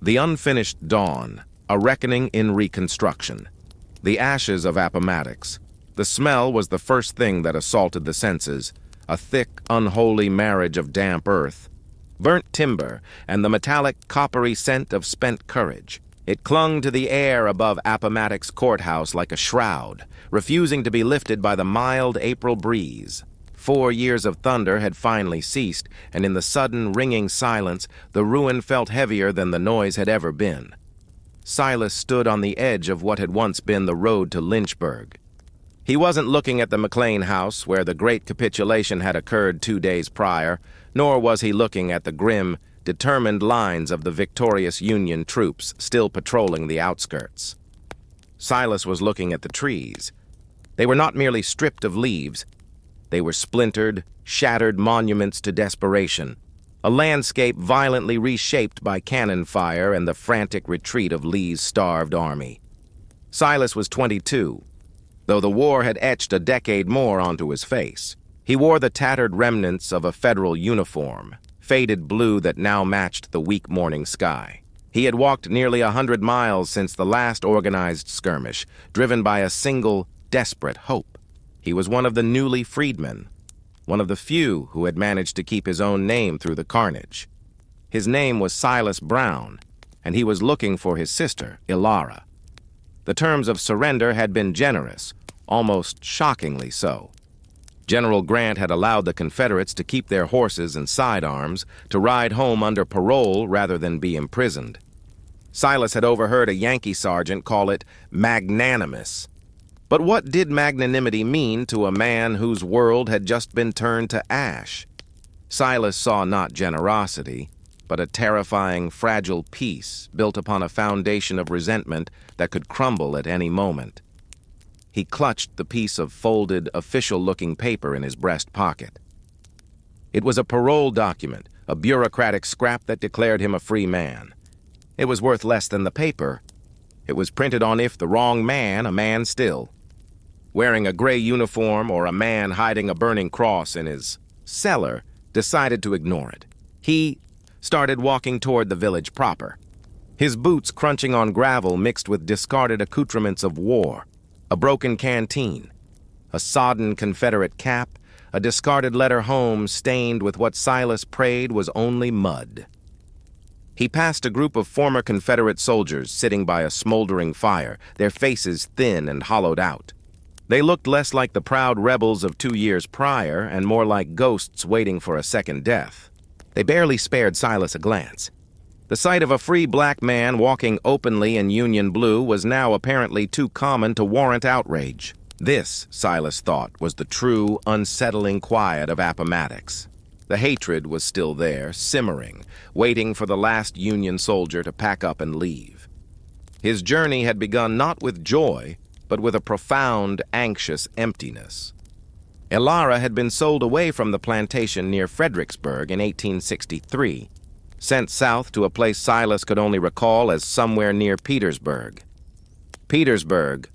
The unfinished dawn, a reckoning in Reconstruction. The ashes of Appomattox. The smell was the first thing that assaulted the senses, a thick, unholy marriage of damp earth, burnt timber, and the metallic, coppery scent of spent courage. It clung to the air above Appomattox Courthouse like a shroud, refusing to be lifted by the mild April breeze. 4 years of thunder had finally ceased, and in the sudden, ringing silence, the ruin felt heavier than the noise had ever been. Silas stood on the edge of what had once been the road to Lynchburg. He wasn't looking at the McLean house where the great capitulation had occurred 2 days prior, nor was he looking at the grim, determined lines of the victorious Union troops still patrolling the outskirts. Silas was looking at the trees. They were not merely stripped of leaves. They were splintered, shattered monuments to desperation, a landscape violently reshaped by cannon fire and the frantic retreat of Lee's starved army. Silas was 22, though the war had etched a decade more onto his face. He wore the tattered remnants of a federal uniform, faded blue that now matched the weak morning sky. He had walked nearly 100 miles since the last organized skirmish, driven by a single, desperate hope. He was one of the newly freedmen, one of the few who had managed to keep his own name through the carnage. His name was Silas Brown, and he was looking for his sister, Ilara. The terms of surrender had been generous, almost shockingly so. General Grant had allowed the Confederates to keep their horses and sidearms, to ride home under parole rather than be imprisoned. Silas had overheard a Yankee sergeant call it magnanimous. But what did magnanimity mean to a man whose world had just been turned to ash? Silas saw not generosity, but a terrifying, fragile peace built upon a foundation of resentment that could crumble at any moment. He clutched the piece of folded, official-looking paper in his breast pocket. It was a parole document, a bureaucratic scrap that declared him a free man. It was worth less than the paper. It was printed on if the wrong man, a man still. Wearing a gray uniform or a man hiding a burning cross in his cellar decided to ignore it. He started walking toward the village proper, his boots crunching on gravel mixed with discarded accoutrements of war, a broken canteen, a sodden Confederate cap, a discarded letter home stained with what Silas prayed was only mud. He passed a group of former Confederate soldiers sitting by a smoldering fire, their faces thin and hollowed out. They looked less like the proud rebels of 2 years prior and more like ghosts waiting for a second death. They barely spared Silas a glance. The sight of a free black man walking openly in Union blue was now apparently too common to warrant outrage. This, Silas thought, was the true, unsettling quiet of Appomattox. The hatred was still there, simmering, waiting for the last Union soldier to pack up and leave. His journey had begun not with joy, but with a profound, anxious emptiness. Ilara had been sold away from the plantation near Fredericksburg in 1863, sent south to a place Silas could only recall as somewhere near Petersburg. Petersburg,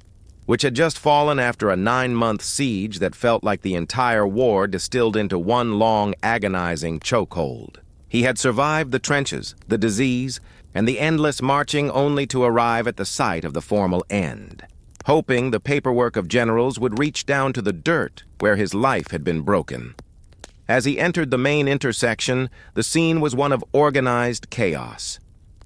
which had just fallen after a 9-month siege that felt like the entire war distilled into one long, agonizing chokehold. He had survived the trenches, the disease, and the endless marching only to arrive at the site of the formal end, hoping the paperwork of generals would reach down to the dirt where his life had been broken. As he entered the main intersection, the scene was one of organized chaos.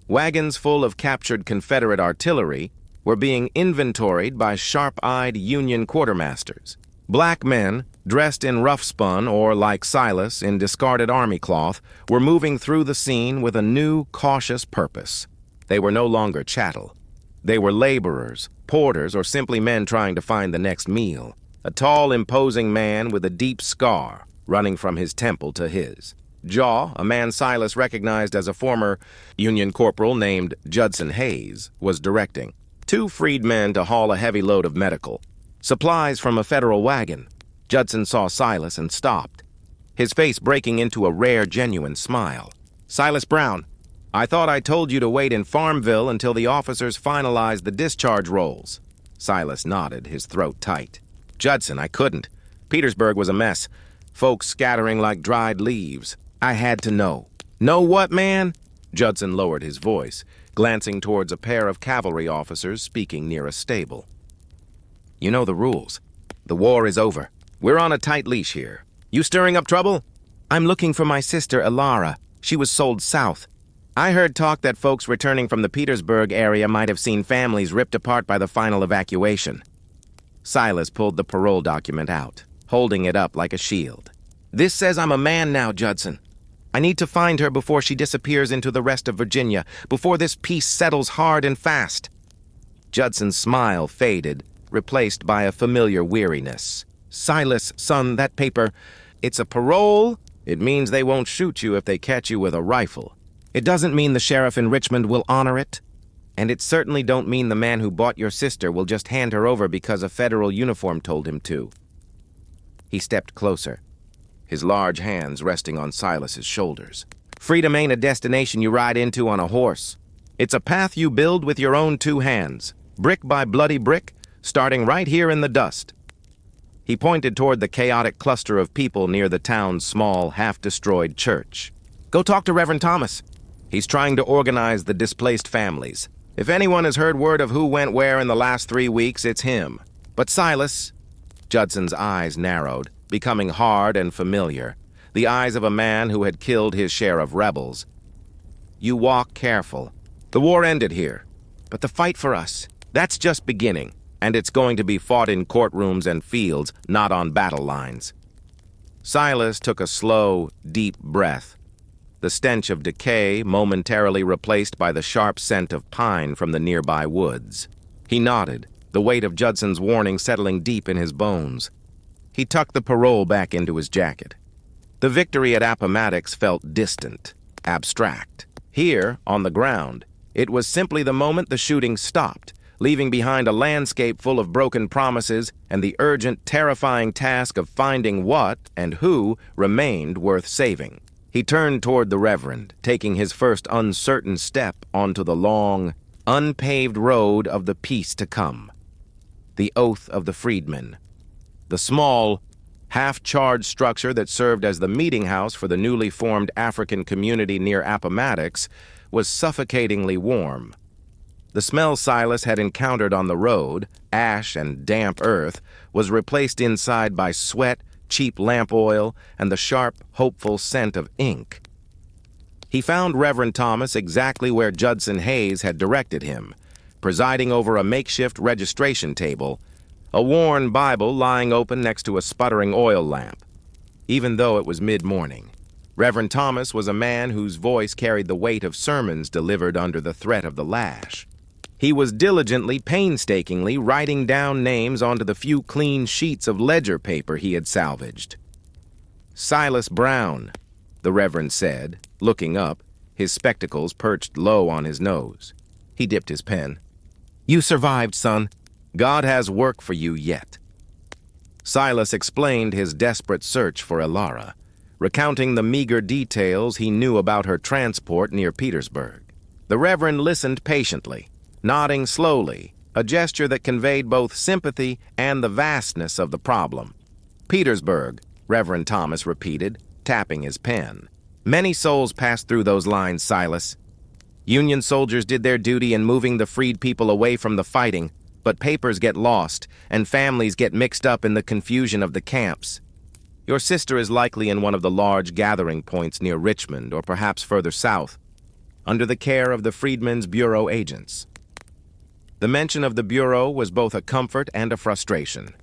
Wagons full of captured Confederate artillery were being inventoried by sharp-eyed Union quartermasters. Black men, dressed in rough-spun or, like Silas, in discarded army cloth, were moving through the scene with a new, cautious purpose. They were no longer chattel. They were laborers, porters, or simply men trying to find the next meal. A tall, imposing man with a deep scar running from his temple to his jaw, a man Silas recognized as a former Union corporal named Judson Hayes, was directing. 2 freedmen to haul a heavy load of medical supplies from a federal wagon. Judson saw Silas and stopped, his face breaking into a rare, genuine smile. "Silas Brown, I thought I told you to wait in Farmville until the officers finalized the discharge rolls." Silas nodded, his throat tight. "Judson, I couldn't. Petersburg was a mess. Folks scattering like dried leaves. I had to know." "Know what, man?" Judson lowered his voice, glancing towards a pair of cavalry officers speaking near a stable. "You know the rules. The war is over. We're on a tight leash here. You stirring up trouble?" "I'm looking for my sister, Elara. She was sold south. I heard talk that folks returning from the Petersburg area might have seen families ripped apart by the final evacuation." Silas pulled the parole document out, holding it up like a shield. "This says I'm a man now, Judson. I need to find her before she disappears into the rest of Virginia, before this peace settles hard and fast." Judson's smile faded, replaced by a familiar weariness. "Silas, son, that paper, it's a parole. It means they won't shoot you if they catch you with a rifle. It doesn't mean the sheriff in Richmond will honor it. And it certainly don't mean the man who bought your sister will just hand her over because a federal uniform told him to." He stepped closer, his large hands resting on Silas's shoulders. "Freedom ain't a destination you ride into on a horse. It's a path you build with your own two hands, brick by bloody brick, starting right here in the dust." He pointed toward the chaotic cluster of people near the town's small, half-destroyed church. "Go talk to Reverend Thomas. He's trying to organize the displaced families. If anyone has heard word of who went where in the last 3 weeks, it's him. But Silas—" Judson's eyes narrowed, becoming hard and familiar, the eyes of a man who had killed his share of rebels. "You walk careful. The war ended here. But the fight for us, that's just beginning, and it's going to be fought in courtrooms and fields, not on battle lines." Silas took a slow, deep breath, the stench of decay momentarily replaced by the sharp scent of pine from the nearby woods. He nodded, the weight of Judson's warning settling deep in his bones. He tucked the parole back into his jacket. The victory at Appomattox felt distant, abstract. Here, on the ground, it was simply the moment the shooting stopped, leaving behind a landscape full of broken promises and the urgent, terrifying task of finding what and who remained worth saving. He turned toward the Reverend, taking his first uncertain step onto the long, unpaved road of the peace to come. The Oath of the Freedmen. The small, half-charged structure that served as the meeting house for the newly formed African community near Appomattox was suffocatingly warm. The smell Silas had encountered on the road, ash and damp earth, was replaced inside by sweat, cheap lamp oil, and the sharp, hopeful scent of ink. He found Reverend Thomas exactly where Judson Hayes had directed him, presiding over a makeshift registration table, a worn Bible lying open next to a sputtering oil lamp. Even though it was mid-morning, Reverend Thomas was a man whose voice carried the weight of sermons delivered under the threat of the lash. He was diligently, painstakingly writing down names onto the few clean sheets of ledger paper he had salvaged. "Silas Brown," the Reverend said, looking up, his spectacles perched low on his nose. He dipped his pen. "You survived, son. God has work for you yet." Silas explained his desperate search for Elara, recounting the meager details he knew about her transport near Petersburg. The Reverend listened patiently, nodding slowly, a gesture that conveyed both sympathy and the vastness of the problem. "Petersburg," Reverend Thomas repeated, tapping his pen. "Many souls passed through those lines, Silas. Union soldiers did their duty in moving the freed people away from the fighting, but papers get lost, and families get mixed up in the confusion of the camps. Your sister is likely in one of the large gathering points near Richmond, or perhaps further south, under the care of the Freedmen's Bureau agents." The mention of the Bureau was both a comfort and a frustration.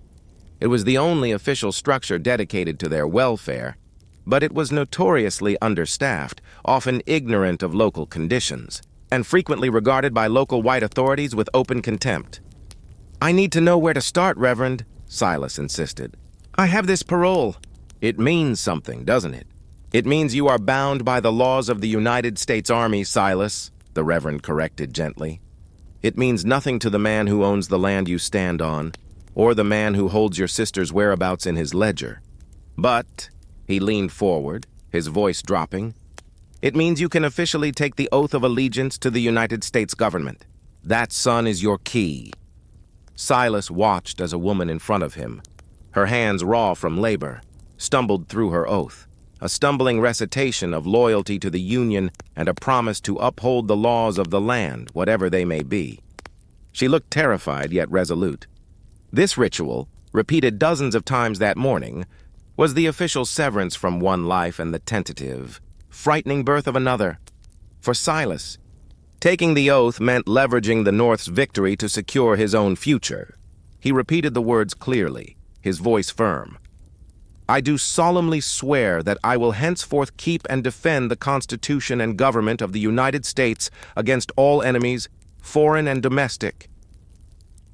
It was the only official structure dedicated to their welfare, but it was notoriously understaffed, often ignorant of local conditions, and frequently regarded by local white authorities with open contempt. "I need to know where to start, Reverend," Silas insisted. "I have this parole." "It means something, doesn't it? It means you are bound by the laws of the United States Army, Silas," the Reverend corrected gently. "It means nothing to the man who owns the land you stand on, or the man who holds your sister's whereabouts in his ledger. But," he leaned forward, his voice dropping, "it means you can officially take the oath of allegiance to the United States government. That, son, is your key." Silas watched as a woman in front of him, her hands raw from labor, stumbled through her oath, a stumbling recitation of loyalty to the Union and a promise to uphold the laws of the land, whatever they may be. She looked terrified yet resolute. This ritual, repeated dozens of times that morning, was the official severance from one life and the tentative, frightening birth of another. For Silas, taking the oath meant leveraging the North's victory to secure his own future. He repeated the words clearly, his voice firm. "I do solemnly swear that I will henceforth keep and defend the Constitution and government of the United States against all enemies, foreign and domestic."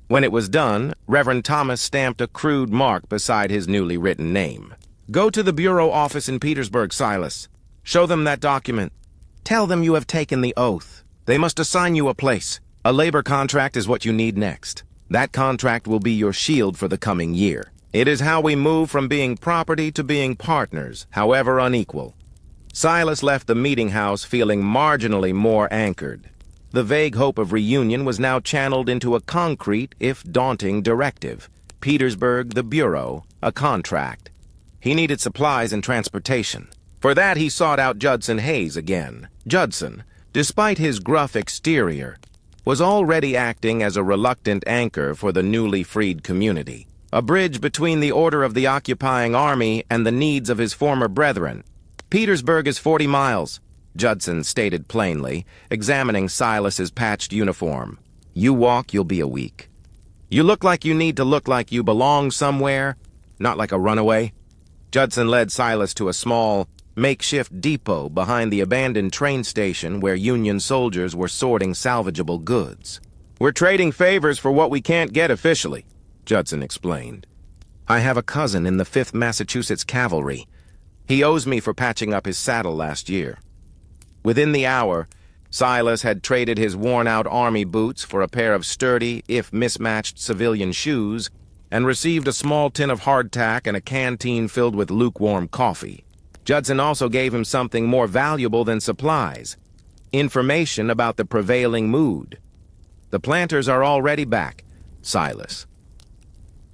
When it was done, Reverend Thomas stamped a crude mark beside his newly written name. "Go to the Bureau office in Petersburg, Silas. Show them that document. Tell them you have taken the oath. They must assign you a place. A labor contract is what you need next. That contract will be your shield for the coming year. It is how we move from being property to being partners, however unequal." Silas left the meeting house feeling marginally more anchored. The vague hope of reunion was now channeled into a concrete, if daunting, directive. Petersburg, the Bureau, a contract. He needed supplies and transportation. For that, he sought out Judson Hayes again. Judson, despite his gruff exterior, was already acting as a reluctant anchor for the newly freed community, a bridge between the order of the occupying army and the needs of his former brethren. "Petersburg is 40 miles. Judson stated plainly, examining Silas's patched uniform. "You walk, you'll be a week. You look like you need to look like you belong somewhere, not like a runaway." Judson led Silas to a small, makeshift depot behind the abandoned train station where Union soldiers were sorting salvageable goods. "We're trading favors for what we can't get officially," Judson explained. "I have a cousin in the 5th Massachusetts Cavalry. He owes me for patching up his saddle last year." Within the hour, Silas had traded his worn-out army boots for a pair of sturdy, if mismatched, civilian shoes and received a small tin of hardtack and a canteen filled with lukewarm coffee. Judson also gave him something more valuable than supplies: information about the prevailing mood. "The planters are already back, Silas."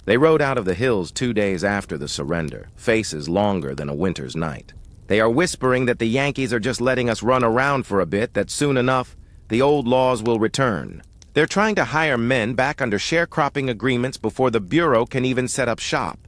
They rode out of the hills 2 days after the surrender, faces longer than a winter's night. "They are whispering that the Yankees are just letting us run around for a bit, that soon enough, the old laws will return. They're trying to hire men back under sharecropping agreements before the Bureau can even set up shop."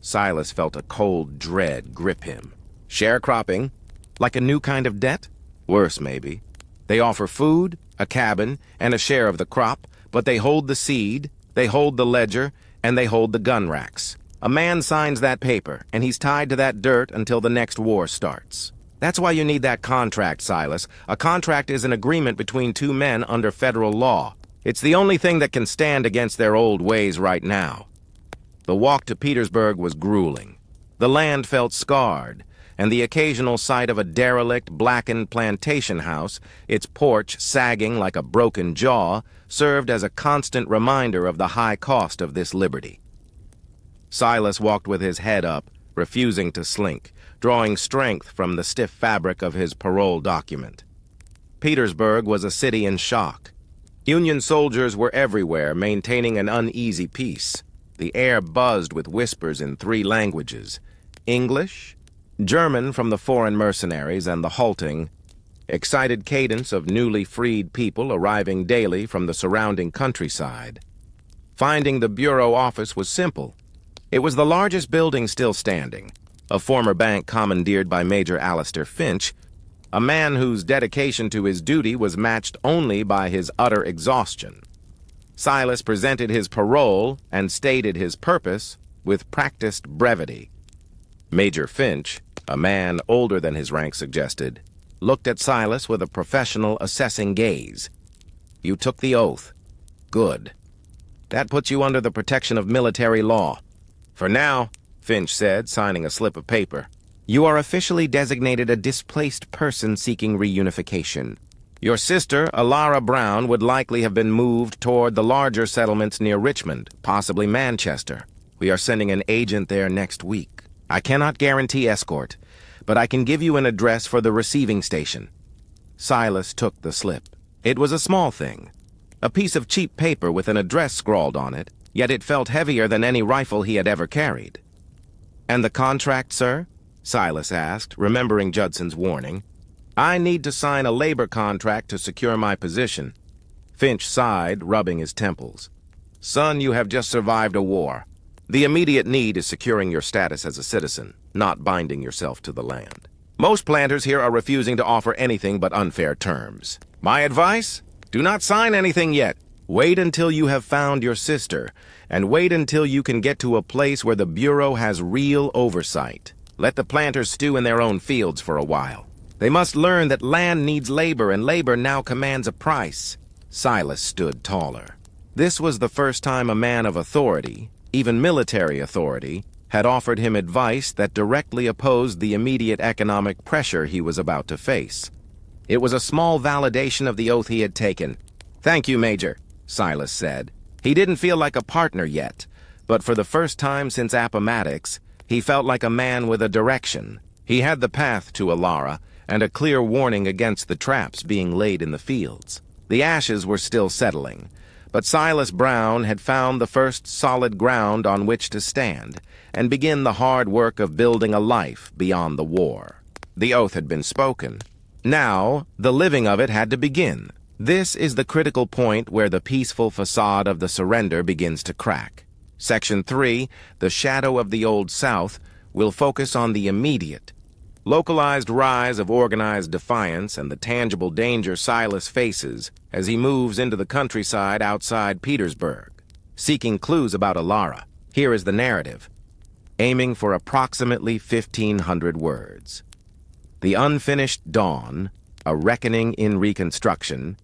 Silas felt a cold dread grip him. Sharecropping? Like a new kind of debt? Worse, maybe. They offer food, a cabin, and a share of the crop, but they hold the seed, they hold the ledger, and they hold the gun racks. A man signs that paper, and he's tied to that dirt until the next war starts. That's why you need that contract, Silas. A contract is an agreement between two men under federal law. It's the only thing that can stand against their old ways right now. The walk to Petersburg was grueling. The land felt scarred, and the occasional sight of a derelict, blackened plantation house, its porch sagging like a broken jaw, served as a constant reminder of the high cost of this liberty. Silas walked with his head up, refusing to slink, drawing strength from the stiff fabric of his parole document. Petersburg was a city in shock. Union soldiers were everywhere, maintaining an uneasy peace. The air buzzed with whispers in 3 languages: English, German from the foreign mercenaries, and the halting, excited cadence of newly freed people arriving daily from the surrounding countryside. Finding the Bureau office was simple. It was the largest building still standing, a former bank commandeered by Major Alistair Finch, a man whose dedication to his duty was matched only by his utter exhaustion. Silas presented his parole and stated his purpose with practiced brevity. Major Finch, a man older than his rank suggested, looked at Silas with a professional, assessing gaze. "You took the oath. Good. That puts you under the protection of military law. For now," Finch said, signing a slip of paper, "you are officially designated a displaced person seeking reunification. Your sister, Alara Brown, would likely have been moved toward the larger settlements near Richmond, possibly Manchester. We are sending an agent there next week. I cannot guarantee escort, but I can give you an address for the receiving station." Silas took the slip. It was a small thing, a piece of cheap paper with an address scrawled on it, yet it felt heavier than any rifle he had ever carried. "And the contract, sir?" Silas asked, remembering Judson's warning. "I need to sign a labor contract to secure my position." Finch sighed, rubbing his temples. "Son, you have just survived a war. The immediate need is securing your status as a citizen, not binding yourself to the land. Most planters here are refusing to offer anything but unfair terms. My advice? Do not sign anything yet. Wait until you have found your sister, and wait until you can get to a place where the Bureau has real oversight. Let the planters stew in their own fields for a while. They must learn that land needs labor, and labor now commands a price." Silas stood taller. This was the first time a man of authority, even military authority, had offered him advice that directly opposed the immediate economic pressure he was about to face. It was a small validation of the oath he had taken. "Thank you, Major," Silas said. He didn't feel like a partner yet, but for the first time since Appomattox, he felt like a man with a direction. He had the path to Alara, and a clear warning against the traps being laid in the fields. The ashes were still settling, but Silas Brown had found the first solid ground on which to stand and begin the hard work of building a life beyond the war. The oath had been spoken. Now, the living of it had to begin. This is the critical point where the peaceful facade of the surrender begins to crack. Section 3, The Shadow of the Old South, will focus on the immediate, localized rise of organized defiance and the tangible danger Silas faces as he moves into the countryside outside Petersburg. Seeking clues about Alara, here is the narrative, aiming for approximately 1,500 words. The Unfinished Dawn, A Reckoning in Reconstruction,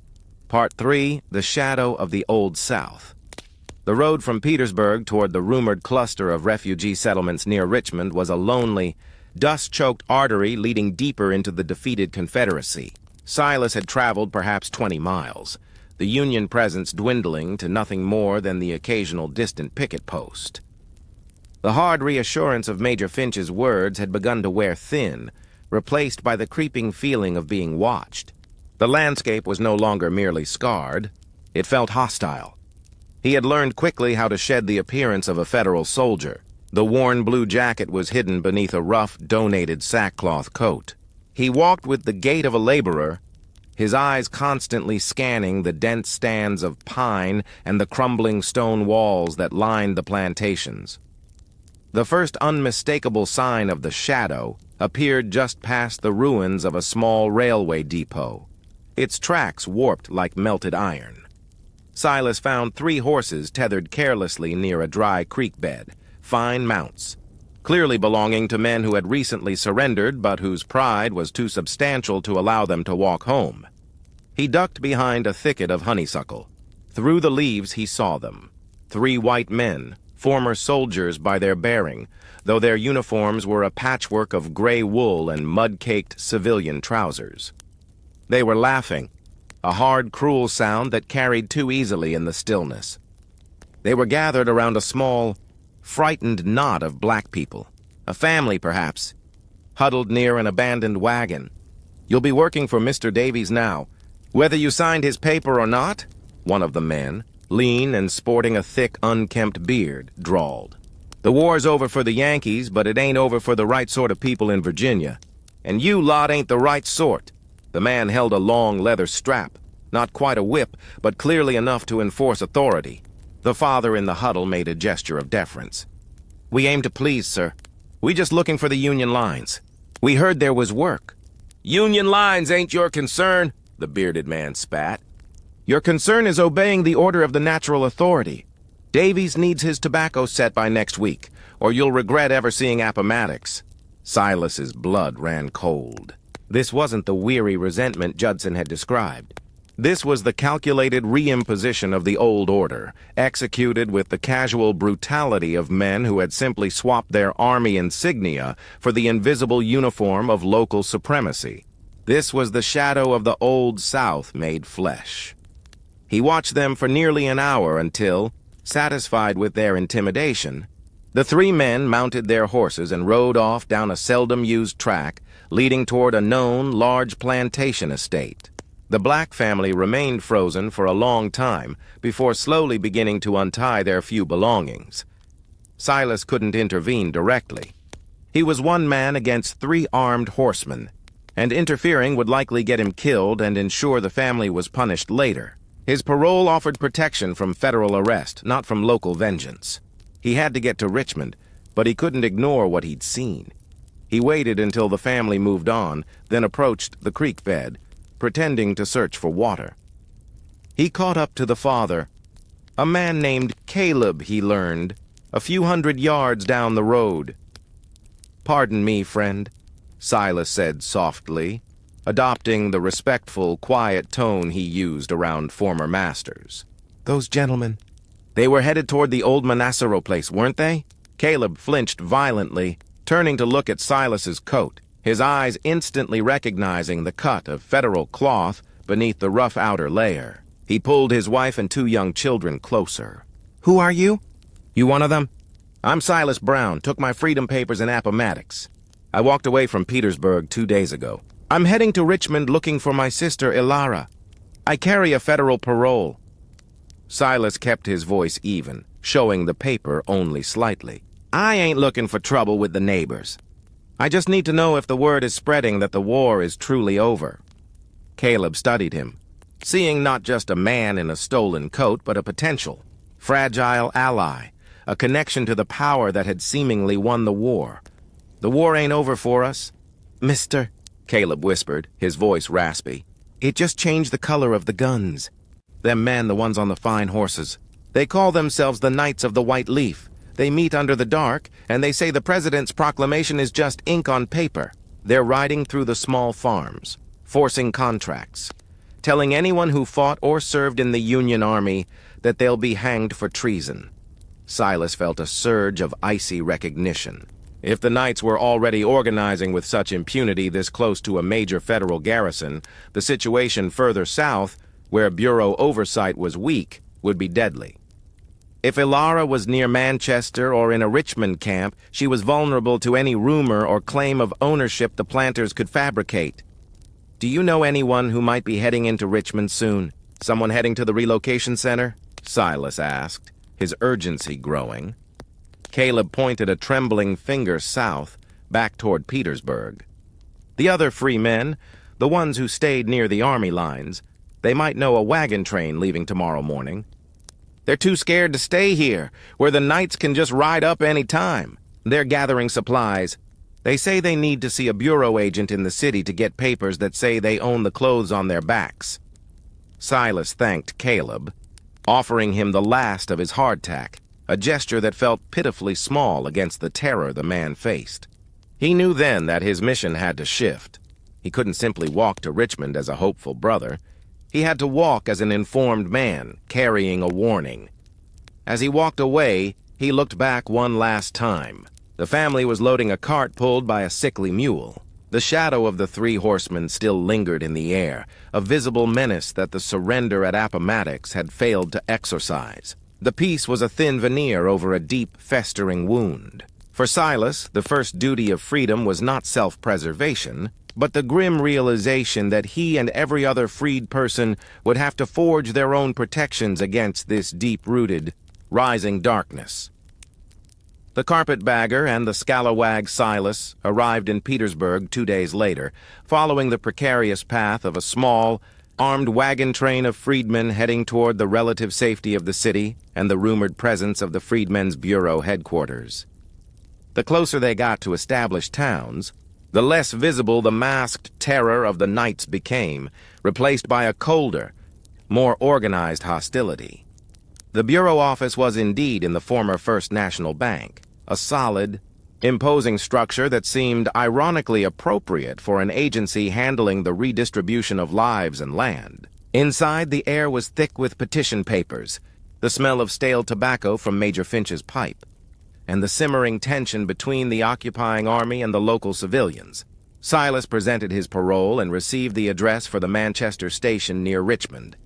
Part 3, The Shadow of the Old South. The road from Petersburg toward the rumored cluster of refugee settlements near Richmond was a lonely, dust-choked artery leading deeper into the defeated Confederacy. Silas had traveled perhaps 20 miles, the Union presence dwindling to nothing more than the occasional distant picket post. The hard reassurance of Major Finch's words had begun to wear thin, replaced by the creeping feeling of being watched. The landscape was no longer merely scarred. It felt hostile. He had learned quickly how to shed the appearance of a federal soldier. The worn blue jacket was hidden beneath a rough, donated sackcloth coat. He walked with the gait of a laborer, his eyes constantly scanning the dense stands of pine and the crumbling stone walls that lined the plantations. The first unmistakable sign of the shadow appeared just past the ruins of a small railway depot, its tracks warped like melted iron. Silas found 3 horses tethered carelessly near a dry creek bed, fine mounts, clearly belonging to men who had recently surrendered but whose pride was too substantial to allow them to walk home. He ducked behind a thicket of honeysuckle. Through the leaves he saw them, 3 white men, former soldiers by their bearing, though their uniforms were a patchwork of gray wool and mud-caked civilian trousers. They were laughing, a hard, cruel sound that carried too easily in the stillness. They were gathered around a small, frightened knot of black people, a family perhaps, huddled near an abandoned wagon. "You'll be working for Mr. Davies now, whether you signed his paper or not," one of the men, lean and sporting a thick, unkempt beard, drawled. "The war's over for the Yankees, but it ain't over for the right sort of people in Virginia. And you lot ain't the right sort." The man held a long leather strap, not quite a whip, but clearly enough to enforce authority. The father in the huddle made a gesture of deference. "We aim to please, sir. We just looking for the Union lines. We heard there was work." "Union lines ain't your concern," the bearded man spat. "Your concern is obeying the order of the natural authority. Davies needs his tobacco set by next week, or you'll regret ever seeing Appomattox." Silas's blood ran cold. This wasn't the weary resentment Judson had described. This was the calculated reimposition of the old order, executed with the casual brutality of men who had simply swapped their army insignia for the invisible uniform of local supremacy. This was the shadow of the Old South made flesh. He watched them for nearly an hour until, satisfied with their intimidation, the 3 men mounted their horses and rode off down a seldom-used track leading toward a known large plantation estate. The black family remained frozen for a long time before slowly beginning to untie their few belongings. Silas couldn't intervene directly. He was one man against 3 armed horsemen, and interfering would likely get him killed and ensure the family was punished later. His parole offered protection from federal arrest, not from local vengeance. He had to get to Richmond, but he couldn't ignore what he'd seen. He waited until the family moved on, then approached the creek bed, pretending to search for water. He caught up to the father, a man named Caleb, he learned, a few hundred yards down the road. "Pardon me, friend," Silas said softly, adopting the respectful, quiet tone he used around former masters. "Those gentlemen, they were headed toward the old Monasero place, weren't they?" Caleb flinched violently, turning to look at Silas's coat, his eyes instantly recognizing the cut of federal cloth beneath the rough outer layer. He pulled his wife and 2 young children closer. "Who are you?" "You one of them?" "I'm Silas Brown, took my freedom papers in Appomattox. I walked away from Petersburg 2 days ago. I'm heading to Richmond looking for my sister Ilara. I carry a federal parole." Silas kept his voice even, showing the paper only slightly. "I ain't looking for trouble with the neighbors. I just need to know if the word is spreading that the war is truly over." Caleb studied him, seeing not just a man in a stolen coat, but a potential, fragile ally, a connection to the power that had seemingly won the war. "The war ain't over for us, Mister," Caleb whispered, his voice raspy. "It just changed the color of the guns. Them men, the ones on the fine horses, they call themselves the Knights of the White Leaf. They meet under the dark, and they say the president's proclamation is just ink on paper. They're riding through the small farms, forcing contracts, telling anyone who fought or served in the Union Army that they'll be hanged for treason." Silas felt a surge of icy recognition. If the Knights were already organizing with such impunity this close to a major federal garrison, the situation further south, where bureau oversight was weak, would be deadly. If Ilara was near Manchester or in a Richmond camp, she was vulnerable to any rumor or claim of ownership the planters could fabricate. "Do you know anyone who might be heading into Richmond soon? Someone heading to the relocation center?" Silas asked, his urgency growing. Caleb pointed a trembling finger south, back toward Petersburg. "The other free men, the ones who stayed near the army lines, they might know a wagon train leaving tomorrow morning. They're too scared to stay here, where the Knights can just ride up any time. They're gathering supplies. They say they need to see a bureau agent in the city to get papers that say they own the clothes on their backs." Silas thanked Caleb, offering him the last of his hardtack, a gesture that felt pitifully small against the terror the man faced. He knew then that his mission had to shift. He couldn't simply walk to Richmond as a hopeful brother. He had to walk as an informed man, carrying a warning. As he walked away, he looked back one last time. The family was loading a cart pulled by a sickly mule. The shadow of the 3 horsemen still lingered in the air, a visible menace that the surrender at Appomattox had failed to exorcise. The peace was a thin veneer over a deep, festering wound. For Silas, the first duty of freedom was not self-preservation, but the grim realization that he and every other freed person would have to forge their own protections against this deep-rooted, rising darkness. The carpetbagger and the scalawag Silas arrived in Petersburg 2 days later, following the precarious path of a small, armed wagon train of freedmen heading toward the relative safety of the city and the rumored presence of the Freedmen's Bureau headquarters. The closer they got to established towns, the less visible the masked terror of the Knights became, replaced by a colder, more organized hostility. The bureau office was indeed in the former First National Bank, a solid, imposing structure that seemed ironically appropriate for an agency handling the redistribution of lives and land. Inside, the air was thick with petition papers, the smell of stale tobacco from Major Finch's pipe, and the simmering tension between the occupying army and the local civilians. Silas presented his parole and received the address for the Manchester station near Richmond,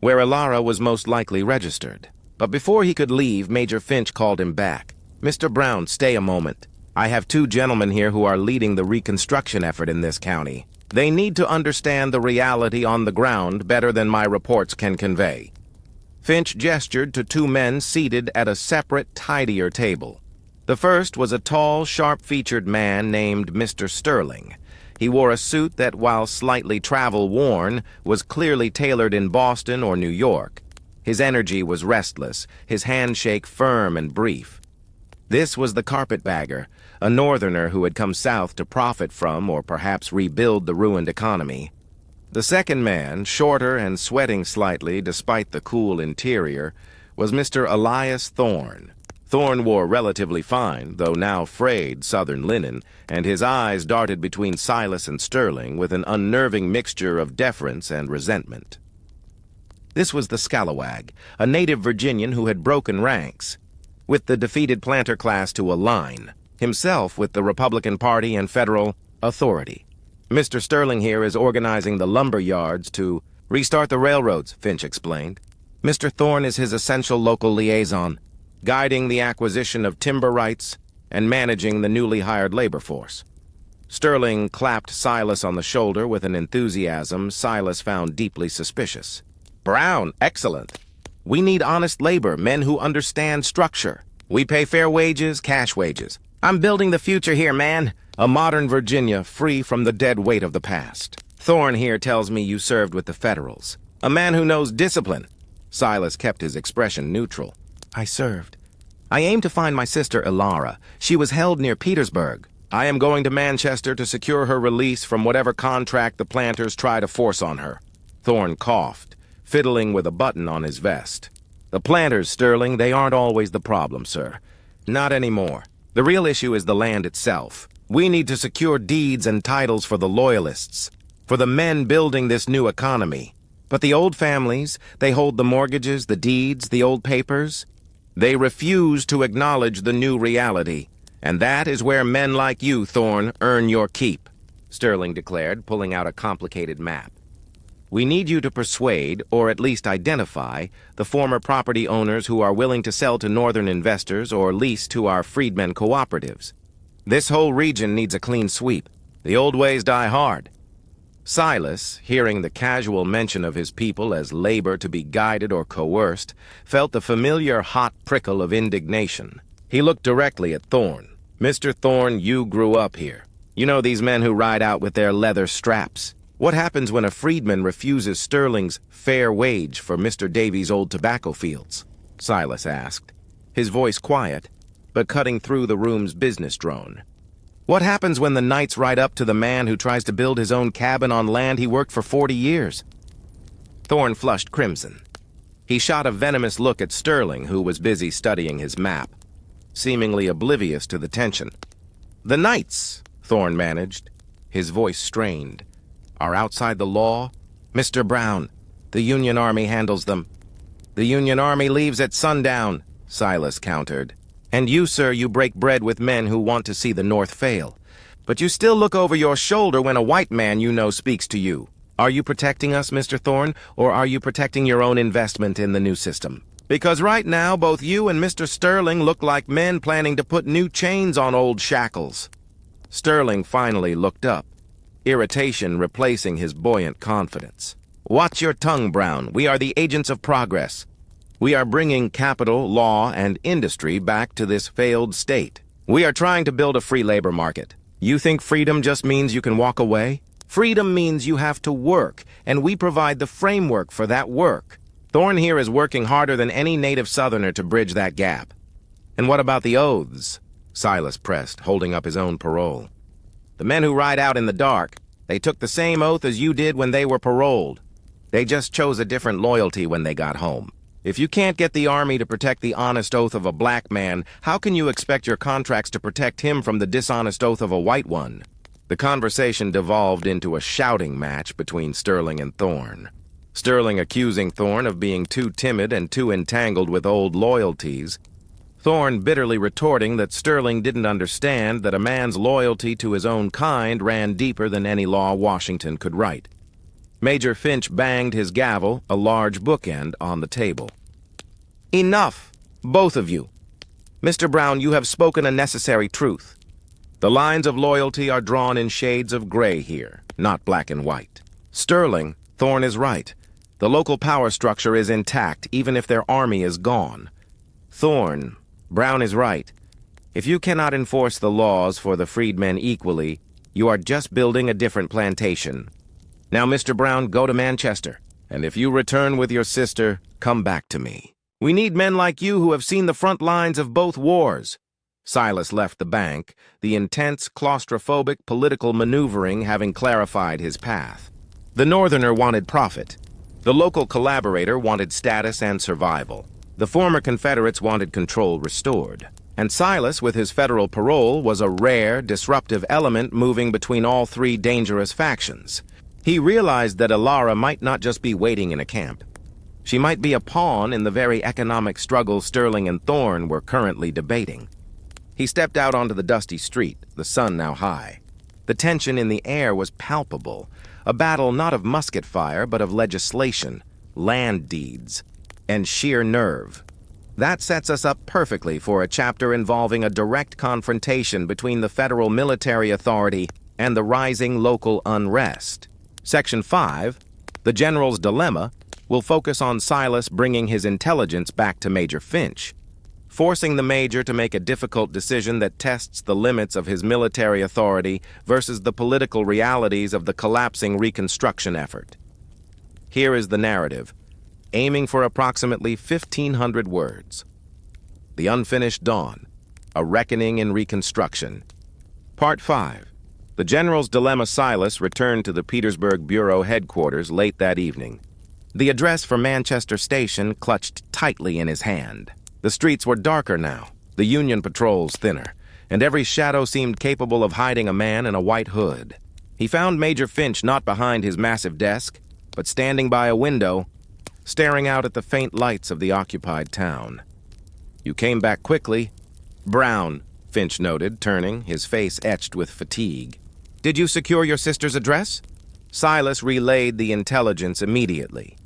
where Ilara was most likely registered. But before he could leave, Major Finch called him back. "Mr. Brown, stay a moment. I have 2 gentlemen here who are leading the reconstruction effort in this county. They need to understand the reality on the ground better than my reports can convey." Finch gestured to 2 men seated at a separate, tidier table. The first was a tall, sharp-featured man named Mr. Sterling. He wore a suit that, while slightly travel-worn, was clearly tailored in Boston or New York. His energy was restless, his handshake firm and brief. This was the carpetbagger, a northerner who had come south to profit from or perhaps rebuild the ruined economy. The second man, shorter and sweating slightly despite the cool interior, was Mr. Elias Thorne. Thorne wore relatively fine, though now frayed, southern linen, and his eyes darted between Silas and Sterling with an unnerving mixture of deference and resentment. This was the scalawag, a native Virginian who had broken ranks, with the defeated planter class to align, himself with the Republican Party and federal authority. Mr. Sterling here is organizing the lumber yards to restart the railroads, Finch explained. Mr. Thorne is his essential local liaison, guiding the acquisition of timber rights and managing the newly hired labor force. Sterling clapped Silas on the shoulder with an enthusiasm Silas found deeply suspicious. Brown, excellent. We need honest labor, men who understand structure. We pay fair wages, cash wages. I'm building the future here, man. A modern Virginia free from the dead weight of the past. Thorne here tells me you served with the Federals. A man who knows discipline. Silas kept his expression neutral. I served. I aim to find my sister Ilara. She was held near Petersburg. I am going to Manchester to secure her release from whatever contract the planters try to force on her. Thorne coughed, fiddling with a button on his vest. The planters, Sterling, they aren't always the problem, sir. Not anymore. The real issue is the land itself. We need to secure deeds and titles for the loyalists, for the men building this new economy. But the old families, they hold the mortgages, the deeds, the old papers. They refuse to acknowledge the new reality, and that is where men like you, Thorne, earn your keep, Sterling declared, pulling out a complicated map. We need you to persuade, or at least identify, the former property owners who are willing to sell to northern investors or lease to our freedmen cooperatives. This whole region needs a clean sweep. The old ways die hard. Silas, hearing the casual mention of his people as labor to be guided or coerced, felt the familiar hot prickle of indignation. He looked directly at Thorne. Mr. Thorne, you grew up here. You know these men who ride out with their leather straps. What happens when a freedman refuses Sterling's fair wage for Mr. Davies' old tobacco fields? Silas asked, his voice quiet, but cutting through the room's business drone. What happens when the knights ride up to the man who tries to build his own cabin on land he worked for 40 years? Thorne flushed crimson. He shot a venomous look at Sterling, who was busy studying his map, seemingly oblivious to the tension. The knights, Thorne managed, his voice strained, are outside the law. Mr. Brown, the Union Army handles them. The Union Army leaves at sundown, Silas countered. And you, sir, you break bread with men who want to see the North fail. But you still look over your shoulder when a white man you know speaks to you. Are you protecting us, Mr. Thorne, or are you protecting your own investment in the new system? Because right now, both you and Mr. Sterling look like men planning to put new chains on old shackles. Sterling finally looked up, irritation replacing his buoyant confidence. Watch your tongue, Brown. We are the agents of progress. We are bringing capital, law, and industry back to this failed state. We are trying to build a free labor market. You think freedom just means you can walk away? Freedom means you have to work, and we provide the framework for that work. Thorne here is working harder than any native Southerner to bridge that gap. And what about the oaths? Silas pressed, holding up his own parole. The men who ride out in the dark, they took the same oath as you did when they were paroled. They just chose a different loyalty when they got home. If you can't get the Army to protect the honest oath of a black man, how can you expect your contracts to protect him from the dishonest oath of a white one? The conversation devolved into a shouting match between Sterling and Thorne. Sterling accusing Thorne of being too timid and too entangled with old loyalties. Thorne bitterly retorting that Sterling didn't understand that a man's loyalty to his own kind ran deeper than any law Washington could write. Major Finch banged his gavel, a large bookend, on the table. Enough, both of you. Mr. Brown, you have spoken a necessary truth. The lines of loyalty are drawn in shades of gray here, not black and white. Sterling, Thorne is right. The local power structure is intact, even if their army is gone. Thorne, Brown is right. If you cannot enforce the laws for the freedmen equally, you are just building a different plantation. Now, Mr. Brown, go to Manchester, and if you return with your sister, come back to me. We need men like you who have seen the front lines of both wars." Silas left the bank, the intense, claustrophobic political maneuvering having clarified his path. The Northerner wanted profit. The local collaborator wanted status and survival. The former Confederates wanted control restored. And Silas, with his federal parole, was a rare, disruptive element moving between all three dangerous factions. He realized that Alara might not just be waiting in a camp. She might be a pawn in the very economic struggle Sterling and Thorne were currently debating. He stepped out onto the dusty street, the sun now high. The tension in the air was palpable, a battle not of musket fire, but of legislation, land deeds, and sheer nerve. That sets us up perfectly for a chapter involving a direct confrontation between the federal military authority and the rising local unrest. Section 5, The General's Dilemma, will focus on Silas bringing his intelligence back to Major Finch, forcing the Major to make a difficult decision that tests the limits of his military authority versus the political realities of the collapsing Reconstruction effort. Here is the narrative, aiming for approximately 1,500 words. The Unfinished Dawn, A Reckoning in Reconstruction. Part 5. The General's Dilemma. Silas returned to the Petersburg Bureau headquarters late that evening. The address for Manchester Station clutched tightly in his hand. The streets were darker now, the Union patrols thinner, and every shadow seemed capable of hiding a man in a white hood. He found Major Finch not behind his massive desk, but standing by a window, staring out at the faint lights of the occupied town. "You came back quickly." "Brown," Finch noted, turning, his face etched with fatigue. "Did you secure your sister's address?" Silas relayed the intelligence immediately.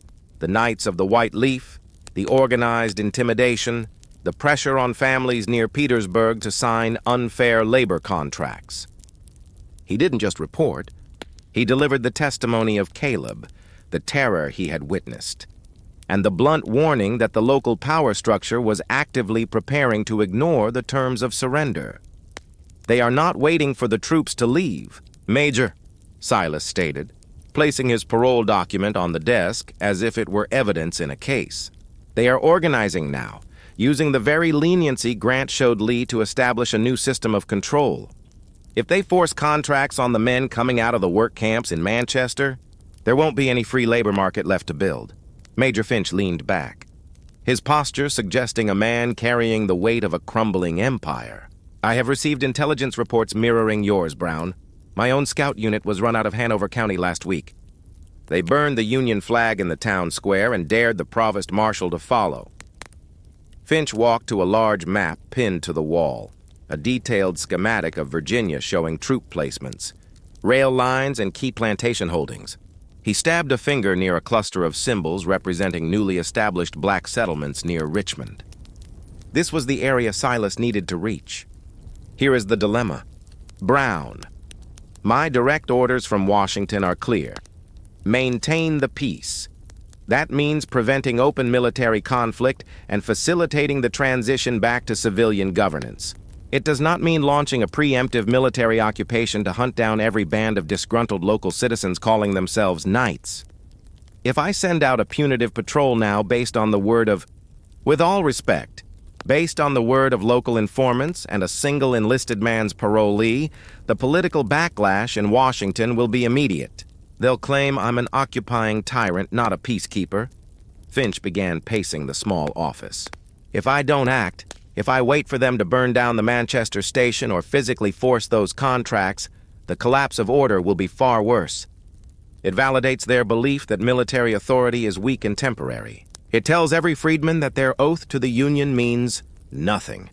The Knights of the White Leaf, the organized intimidation, the pressure on families near Petersburg to sign unfair labor contracts. He didn't just report. He delivered the testimony of Caleb, the terror he had witnessed, and the blunt warning that the local power structure was actively preparing to ignore the terms of surrender. "They are not waiting for the troops to leave, Major," Silas stated, placing his parole document on the desk as if it were evidence in a case. "They are organizing now, using the very leniency Grant showed Lee to establish a new system of control. If they force contracts on the men coming out of the work camps in Manchester, there won't be any free labor market left to build." Major Finch leaned back, his posture suggesting a man carrying the weight of a crumbling empire. "I have received intelligence reports mirroring yours, Brown. My own scout unit was run out of Hanover County last week. They burned the Union flag in the town square and dared the provost marshal to follow." Finch walked to a large map pinned to the wall, a detailed schematic of Virginia showing troop placements, rail lines, and key plantation holdings. He stabbed a finger near a cluster of symbols representing newly established black settlements near Richmond. This was the area Silas needed to reach. Here is the dilemma. "Brown, my direct orders from Washington are clear. Maintain the peace. That means preventing open military conflict and facilitating the transition back to civilian governance. It does not mean launching a preemptive military occupation to hunt down every band of disgruntled local citizens calling themselves knights. If I send out a punitive patrol now based on the word of, with all respect, based on the word of local informants and a single enlisted man's parolee, the political backlash in Washington will be immediate. They'll claim I'm an occupying tyrant, not a peacekeeper." Finch began pacing the small office. "If I don't act, if I wait for them to burn down the Manchester station or physically force those contracts, the collapse of order will be far worse. It validates their belief that military authority is weak and temporary. It tells every freedman that their oath to the Union means nothing."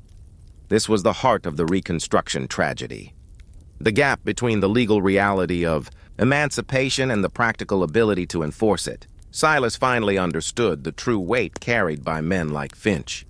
This was the heart of the Reconstruction tragedy. The gap between the legal reality of emancipation and the practical ability to enforce it. Silas finally understood the true weight carried by men like Finch.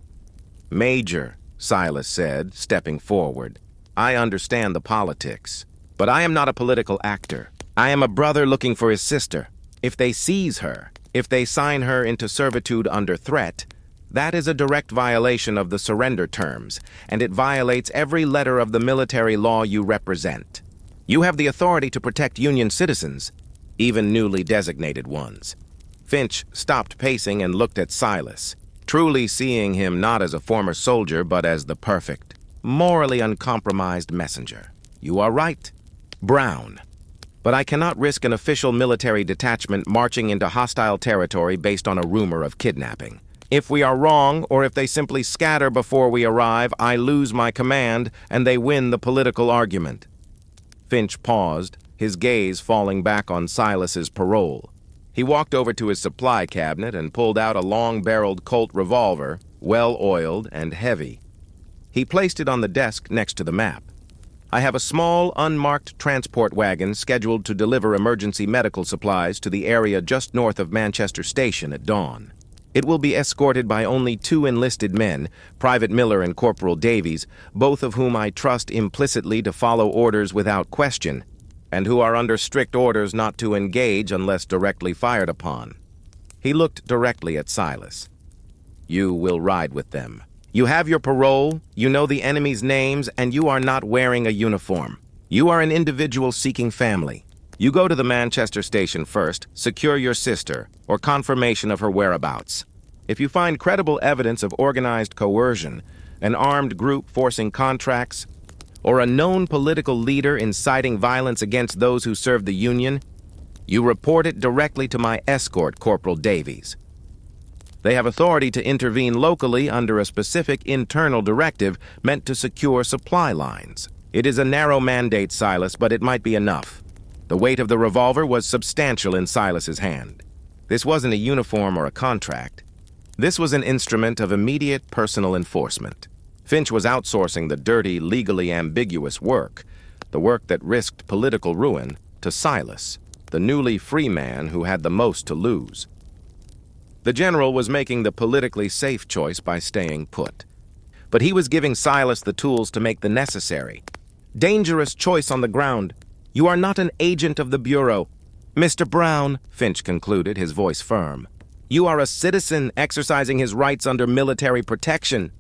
"Major," Silas said, stepping forward, "I understand the politics, but I am not a political actor. I am a brother looking for his sister. If they seize her, if they sign her into servitude under threat, That is a direct violation of the surrender terms, and it violates every letter of the military law you represent. You have the authority to protect Union citizens, even newly designated ones. Finch stopped pacing and looked at Silas, truly seeing him not as a former soldier but as the perfect, morally uncompromised messenger. You are right, Brown. But I cannot risk an official military detachment marching into hostile territory based on a rumor of kidnapping. If we are wrong, or if they simply scatter before we arrive, I lose my command and they win the political argument. Finch paused, his gaze falling back on Silas's parole. He walked over to his supply cabinet and pulled out a long-barreled Colt revolver, well-oiled and heavy. He placed it on the desk next to the map. I have a small, unmarked transport wagon scheduled to deliver emergency medical supplies to the area just north of Manchester Station at dawn. It will be escorted by only 2 enlisted men, Private Miller and Corporal Davies, both of whom I trust implicitly to follow orders without question, and who are under strict orders not to engage unless directly fired upon. He looked directly at Silas. You will ride with them. You have your parole, you know the enemy's names, and you are not wearing a uniform. You are an individual seeking family. You go to the Manchester station first, secure your sister, or confirmation of her whereabouts. If you find credible evidence of organized coercion, an armed group forcing contracts, or a known political leader inciting violence against those who serve the Union, you report it directly to my escort, Corporal Davies. They have authority to intervene locally under a specific internal directive meant to secure supply lines. It is a narrow mandate, Silas, but it might be enough. The weight of the revolver was substantial in Silas's hand. This wasn't a uniform or a contract. This was an instrument of immediate personal enforcement. Finch was outsourcing the dirty, legally ambiguous work, the work that risked political ruin, to Silas, the newly free man who had the most to lose. The general was making the politically safe choice by staying put. But he was giving Silas the tools to make the necessary, dangerous choice on the ground. You are not an agent of the Bureau. Mr. Brown, Finch concluded, his voice firm. You are a citizen exercising his rights under military protection.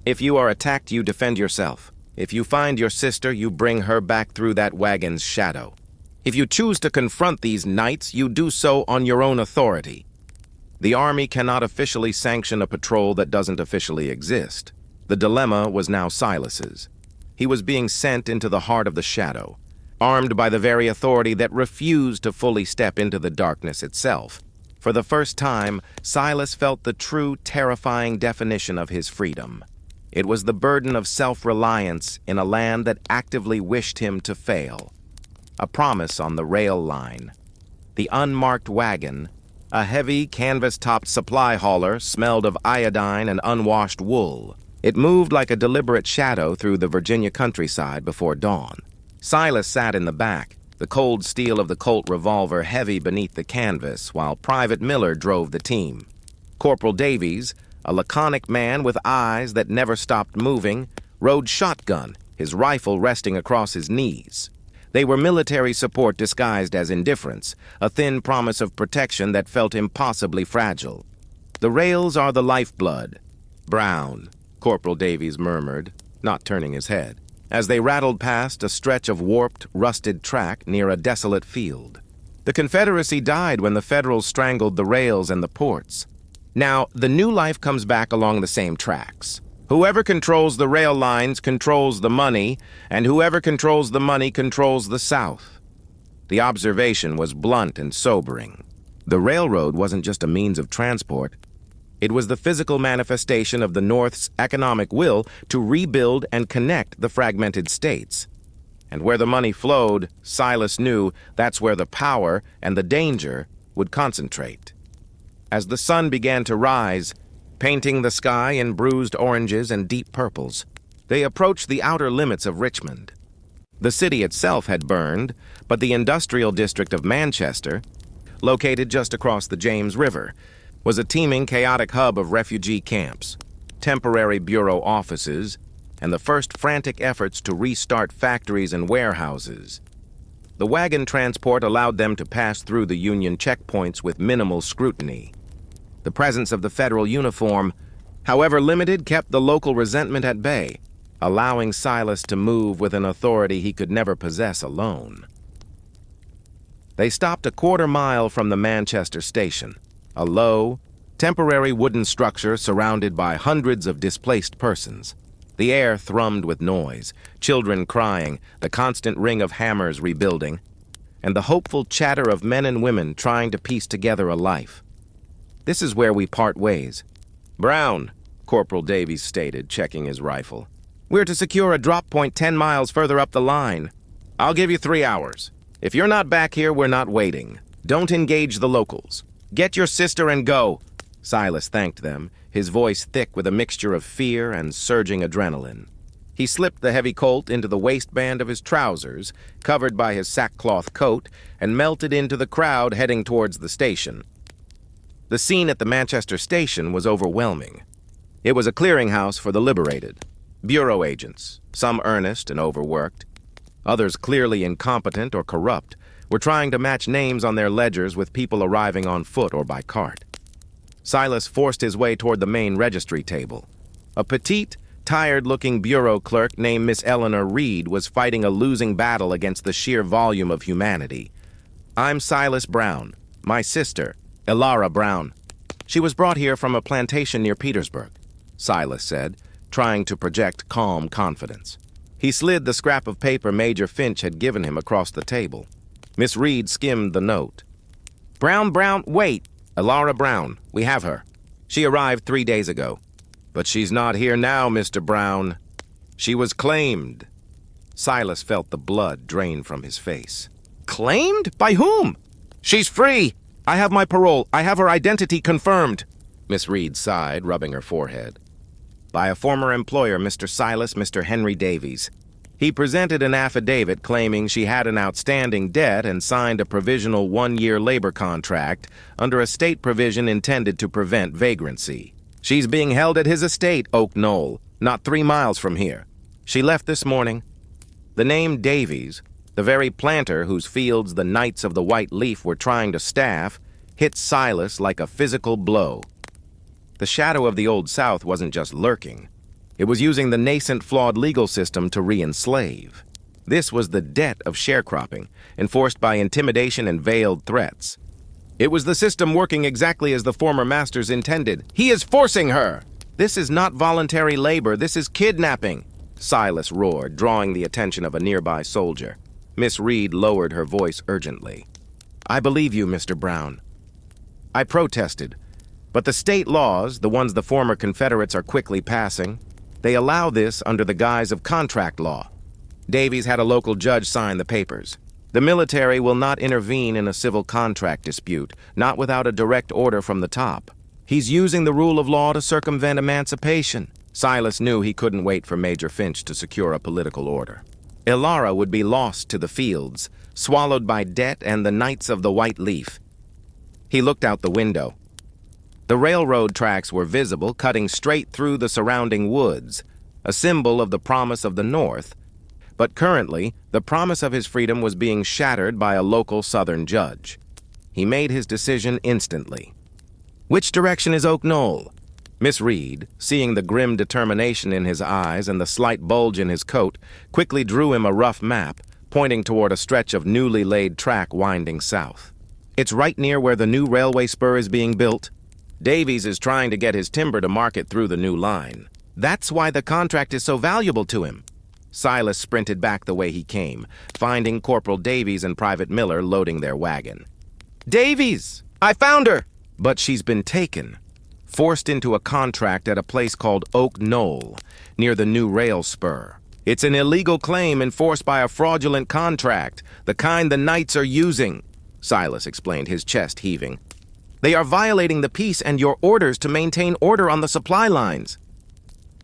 If you are attacked, you defend yourself. If you find your sister, you bring her back through that wagon's shadow. If you choose to confront these knights, you do so on your own authority. The Army cannot officially sanction a patrol that doesn't officially exist. The dilemma was now Silas's. He was being sent into the heart of the shadow, armed by the very authority that refused to fully step into the darkness itself. For the first time, Silas felt the true, terrifying definition of his freedom. It was the burden of self-reliance in a land that actively wished him to fail. A promise on the rail line. The unmarked wagon, a heavy, canvas-topped supply hauler, smelled of iodine and unwashed wool. It moved like a deliberate shadow through the Virginia countryside before dawn. Silas sat in the back, the cold steel of the Colt revolver heavy beneath the canvas, while Private Miller drove the team. Corporal Davies, a laconic man with eyes that never stopped moving, rode shotgun, his rifle resting across his knees. They were military support disguised as indifference, a thin promise of protection that felt impossibly fragile. The rails are the lifeblood. Brown, Corporal Davies murmured, not turning his head, as they rattled past a stretch of warped, rusted track near a desolate field. The Confederacy died when the Federals strangled the rails and the ports. Now, the new life comes back along the same tracks. Whoever controls the rail lines controls the money, and whoever controls the money controls the South. The observation was blunt and sobering. The railroad wasn't just a means of transport. It was the physical manifestation of the North's economic will to rebuild and connect the fragmented states. And where the money flowed, Silas knew that's where the power and the danger would concentrate. As the sun began to rise, painting the sky in bruised oranges and deep purples, they approached the outer limits of Richmond. The city itself had burned, but the industrial district of Manchester, located just across the James River, was a teeming, chaotic hub of refugee camps, temporary bureau offices, and the first frantic efforts to restart factories and warehouses. The wagon transport allowed them to pass through the Union checkpoints with minimal scrutiny. The presence of the federal uniform however limited, kept the local resentment at bay, allowing Silas to move with an authority he could never possess alone. They stopped a quarter-mile from the Manchester station, a low, temporary wooden structure surrounded by hundreds of displaced persons. The air thrummed with noise, children crying, the constant ring of hammers rebuilding, and the hopeful chatter of men and women trying to piece together a life. "This is where we part ways." "Brown," Corporal Davies stated, checking his rifle. "We're to secure a drop point 10 miles further up the line. I'll give you 3 hours. If you're not back here, we're not waiting. Don't engage the locals. Get your sister and go." Silas thanked them, his voice thick with a mixture of fear and surging adrenaline. He slipped the heavy Colt into the waistband of his trousers, covered by his sackcloth coat, and melted into the crowd heading towards the station. The scene at the Manchester station was overwhelming. It was a clearinghouse for the liberated. Bureau agents, some earnest and overworked, others clearly incompetent or corrupt, were trying to match names on their ledgers with people arriving on foot or by cart. Silas forced his way toward the main registry table. A petite, tired-looking bureau clerk named Miss Eleanor Reed was fighting a losing battle against the sheer volume of humanity. "I'm Silas Brown. My sister, Elara Brown. She was brought here from a plantation near Petersburg," Silas said, trying to project calm confidence. He slid the scrap of paper Major Finch had given him across the table. Miss Reed skimmed the note. Brown, wait! Elara Brown, we have her. She arrived 3 days ago. But she's not here now, Mr. Brown. She was claimed." Silas felt the blood drain from his face. "Claimed? By whom?" "She's free. I have my parole. I have her identity confirmed." Miss Reed sighed, rubbing her forehead. "By a former employer, Mr. Henry Davies. He presented an affidavit claiming she had an outstanding debt and signed a provisional 1-year labor contract under a state provision intended to prevent vagrancy. She's being held at his estate, Oak Knoll, not 3 miles from here. She left this morning." The name Davies, the very planter whose fields the Knights of the White Leaf were trying to staff, hit Silas like a physical blow. The shadow of the Old South wasn't just lurking. It was using the nascent, flawed legal system to re-enslave. This was the debt of sharecropping, enforced by intimidation and veiled threats. It was the system working exactly as the former masters intended. "He is forcing her!" "This is not voluntary labor, this is kidnapping," Silas roared, drawing the attention of a nearby soldier. Miss Reed lowered her voice urgently. "I believe you, Mr. Brown. I protested, but the state laws, the ones the former Confederates are quickly passing, they allow this under the guise of contract law. Davies had a local judge sign the papers. The military will not intervene in a civil contract dispute, not without a direct order from the top. He's using the rule of law to circumvent emancipation." Silas knew he couldn't wait for Major Finch to secure a political order. Elara would be lost to the fields, swallowed by debt and the Knights of the White Leaf. He looked out the window. The railroad tracks were visible, cutting straight through the surrounding woods, a symbol of the promise of the North. But currently, the promise of his freedom was being shattered by a local Southern judge. He made his decision instantly. "Which direction is Oak Knoll?" Miss Reed, seeing the grim determination in his eyes and the slight bulge in his coat, quickly drew him a rough map, pointing toward a stretch of newly laid track winding south. "It's right near where the new railway spur is being built. Davies is trying to get his timber to market through the new line. That's why the contract is so valuable to him." Silas sprinted back the way he came, finding Corporal Davies and Private Miller loading their wagon. "Davies! I found her!" "But she's been taken, forced into a contract at a place called Oak Knoll, near the new rail spur. It's an illegal claim enforced by a fraudulent contract, the kind the Knights are using," Silas explained, his chest heaving. "They are violating the peace and your orders to maintain order on the supply lines."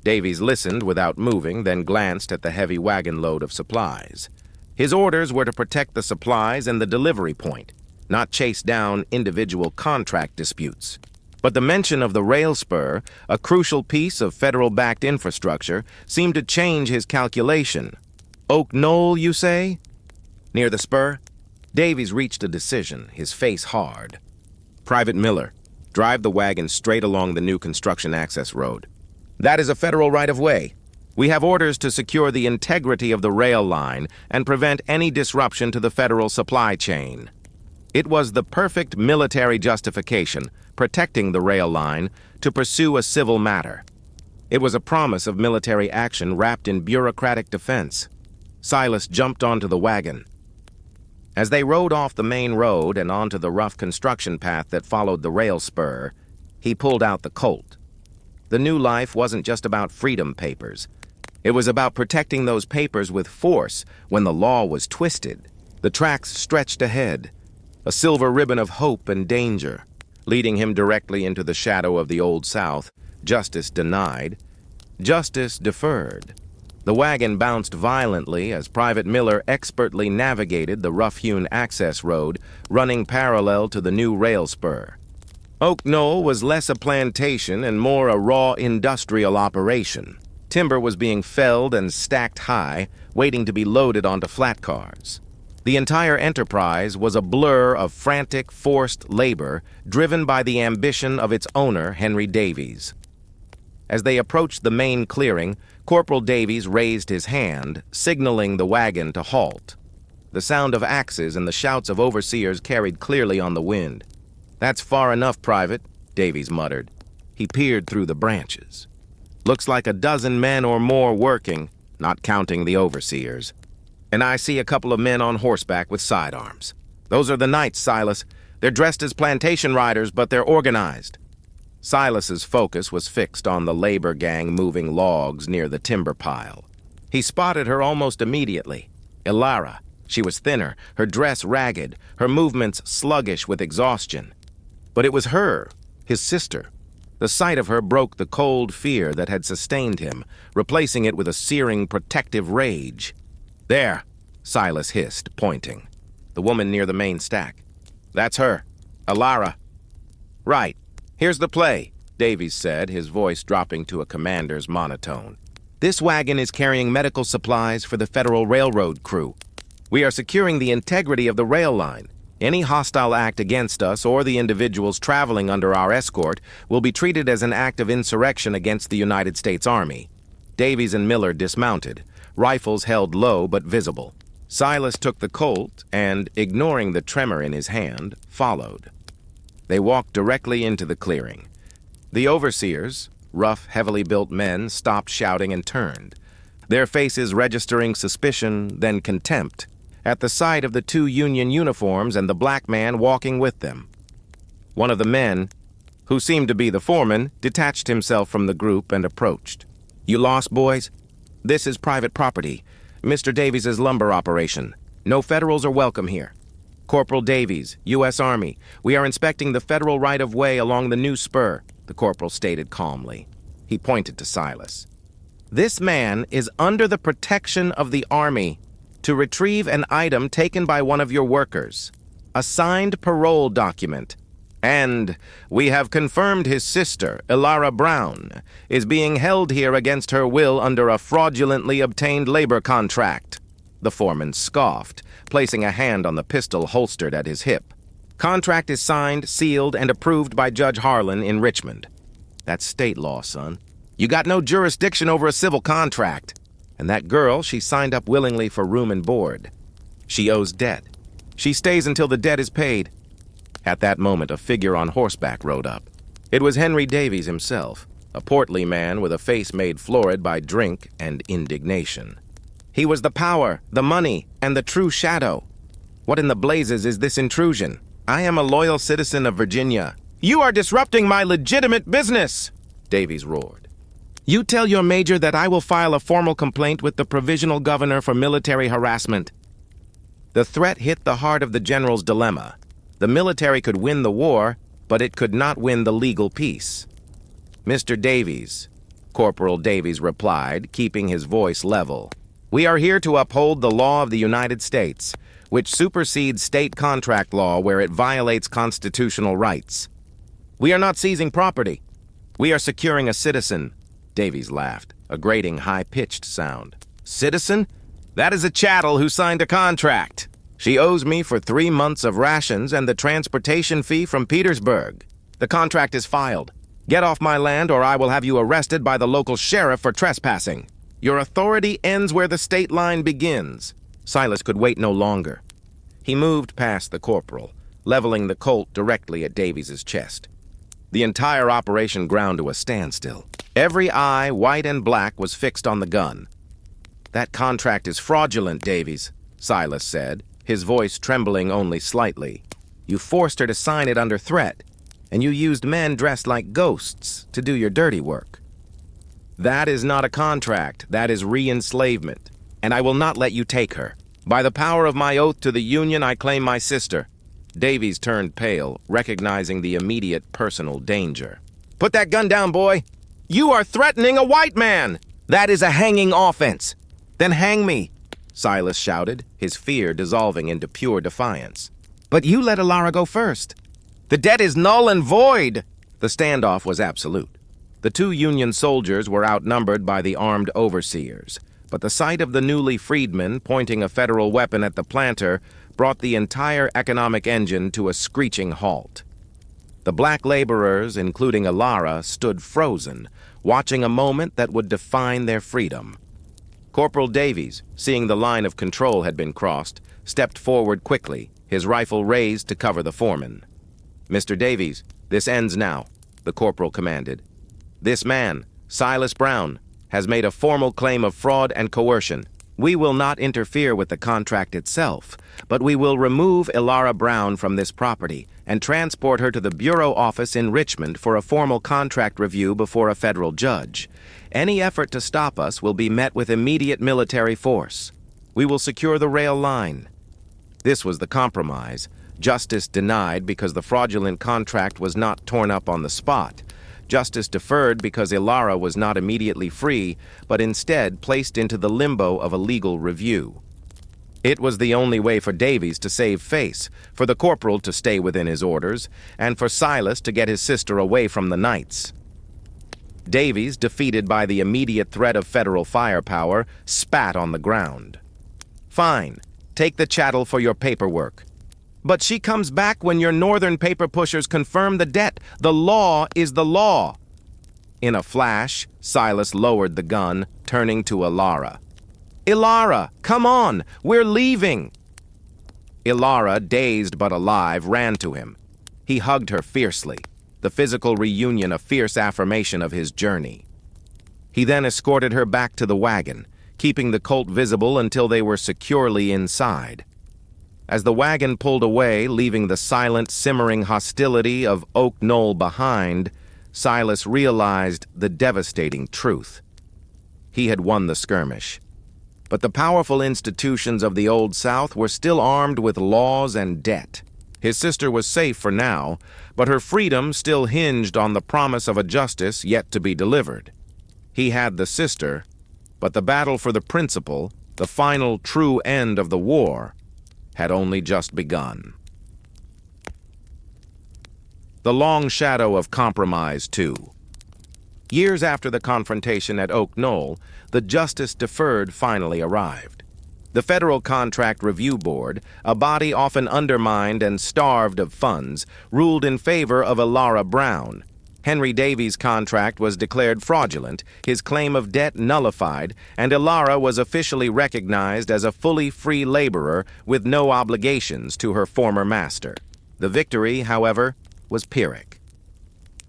Davies listened without moving, then glanced at the heavy wagon load of supplies. His orders were to protect the supplies and the delivery point, not chase down individual contract disputes. But the mention of the rail spur, a crucial piece of federal-backed infrastructure, seemed to change his calculation. "Oak Knoll, you say?" "Near the spur?" Davies reached a decision, his face hard. "Private Miller, Drive the wagon straight along the new construction access road. That is a federal right-of-way. We have orders to secure the integrity of the rail line and prevent any disruption to the federal supply chain. It was the perfect military justification, protecting the rail line, to pursue a civil matter. It was a promise of military action wrapped in bureaucratic defense. Silas jumped onto the wagon. As they rode off the main road and onto the rough construction path that followed the rail spur, he pulled out the Colt. The new life wasn't just about freedom papers. It was about protecting those papers with force when the law was twisted. The tracks stretched ahead, a silver ribbon of hope and danger, leading him directly into the shadow of the Old South. Justice denied, justice deferred. The wagon bounced violently as Private Miller expertly navigated the rough-hewn access road running parallel to the new rail spur. Oak Knoll was less a plantation and more a raw industrial operation. Timber was being felled and stacked high, waiting to be loaded onto flat cars. The entire enterprise was a blur of frantic, forced labor driven by the ambition of its owner, Henry Davies. As they approached the main clearing, Corporal Davies raised his hand, signaling the wagon to halt. The sound of axes and the shouts of overseers carried clearly on the wind. "That's far enough, Private," Davies muttered. He peered through the branches. "Looks like a dozen men or more working, not counting the overseers. And I see a couple of men on horseback with sidearms. Those are the knights, Silas. They're dressed as plantation riders, but they're organized." Silas's focus was fixed on the labor gang moving logs near the timber pile. He spotted her almost immediately. Ilara. She was thinner, her dress ragged, her movements sluggish with exhaustion. But it was her, his sister. The sight of her broke the cold fear that had sustained him, replacing it with a searing, protective rage. "There," Silas hissed, pointing. "The woman near the main stack. That's her. Ilara." "Right. Here's the play," Davies said, his voice dropping to a commander's monotone. "This wagon is carrying medical supplies for the Federal Railroad crew. We are securing the integrity of the rail line. Any hostile act against us or the individuals traveling under our escort will be treated as an act of insurrection against the United States Army." Davies and Miller dismounted, rifles held low but visible. Silas took the Colt and, ignoring the tremor in his hand, followed. They walked directly into the clearing. The overseers, rough, heavily built men, stopped shouting and turned, their faces registering suspicion, then contempt, at the sight of the two Union uniforms and the black man walking with them. One of the men, who seemed to be the foreman, detached himself from the group and approached. "You lost, boys? This is private property, Mr. Davies' lumber operation. No Federals are welcome here. Corporal Davies, U.S. Army. We are inspecting the federal right-of-way along the new spur," the corporal stated calmly. He pointed to Silas. "This man is under the protection of the Army to retrieve an item taken by one of your workers, a signed parole document. And we have confirmed his sister, Ilara Brown, is being held here against her will under a fraudulently obtained labor contract." The foreman scoffed, placing a hand on the pistol holstered at his hip. "Contract is signed, sealed, and approved by Judge Harlan in Richmond. That's state law, son. You got no jurisdiction over a civil contract. And that girl, she signed up willingly for room and board. She owes debt. She stays until the debt is paid." At that moment, a figure on horseback rode up. It was Henry Davies himself, a portly man with a face made florid by drink and indignation. He was the power, the money, and the true shadow. "What in the blazes is this intrusion? I am a loyal citizen of Virginia." "You are disrupting my legitimate business," Davies roared. "You tell your major that I will file a formal complaint with the provisional governor for military harassment." The threat hit the heart of the general's dilemma. The military could win the war, but it could not win the legal peace. "Mr. Davies," Corporal Davies replied, keeping his voice level, "we are here to uphold the law of the United States, which supersedes state contract law where it violates constitutional rights. We are not seizing property. We are securing a citizen." Davies laughed, a grating, high-pitched sound. "Citizen? That is a chattel who signed a contract. She owes me for 3 months of rations and the transportation fee from Petersburg. The contract is filed. Get off my land or I will have you arrested by the local sheriff for trespassing. Your authority ends where the state line begins. Silas could wait no longer. He moved past the corporal, leveling the Colt directly at Davies' chest. The entire operation ground to a standstill. Every eye, white and black, was fixed on the gun. "That contract is fraudulent, Davies," Silas said, his voice trembling only slightly. "You forced her to sign it under threat, and you used men dressed like ghosts to do your dirty work. That is not a contract, that is re-enslavement, and I will not let you take her. By the power of my oath to the Union, I claim my sister." Davies turned pale, recognizing the immediate personal danger. "Put that gun down, boy! You are threatening a white man! That is a hanging offense! Then hang me!" Silas shouted, his fear dissolving into pure defiance. "But you let Ilara go first. The debt is null and void!" The standoff was absolute. The two Union soldiers were outnumbered by the armed overseers, but the sight of the newly freedmen pointing a federal weapon at the planter brought the entire economic engine to a screeching halt. The black laborers, including Ilara, stood frozen, watching a moment that would define their freedom. Corporal Davies, seeing the line of control had been crossed, stepped forward quickly, his rifle raised to cover the foreman. "Mr. Davies, this ends now," the corporal commanded. "This man, Silas Brown, has made a formal claim of fraud and coercion. We will not interfere with the contract itself, but we will remove Ilara Brown from this property and transport her to the Bureau office in Richmond for a formal contract review before a federal judge. Any effort to stop us will be met with immediate military force. We will secure the rail line." This was the compromise. Justice denied because the fraudulent contract was not torn up on the spot. Justice deferred because Ilara was not immediately free, but instead placed into the limbo of a legal review. It was the only way for Davies to save face, for the corporal to stay within his orders, and for Silas to get his sister away from the Knights. Davies, defeated by the immediate threat of federal firepower, spat on the ground. "Fine, take the chattel for your paperwork. But she comes back when your northern paper pushers confirm the debt. The law is the law." In a flash, Silas lowered the gun, turning to Ilara. "Ilara, come on, we're leaving." Ilara, dazed but alive, ran to him. He hugged her fiercely, the physical reunion a fierce affirmation of his journey. He then escorted her back to the wagon, keeping the Colt visible until they were securely inside. As the wagon pulled away, leaving the silent, simmering hostility of Oak Knoll behind, Silas realized the devastating truth. He had won the skirmish. But the powerful institutions of the Old South were still armed with laws and debt. His sister was safe for now, but her freedom still hinged on the promise of a justice yet to be delivered. He had the sister, but the battle for the principle, the final true end of the war, had only just begun. The long shadow of compromise, too. Years after the confrontation at Oak Knoll, the justice deferred finally arrived. The Federal Contract Review Board, a body often undermined and starved of funds, ruled in favor of Ilara Brown. Henry Davies' contract was declared fraudulent, his claim of debt nullified, and Ilara was officially recognized as a fully free laborer with no obligations to her former master. The victory, however, was Pyrrhic.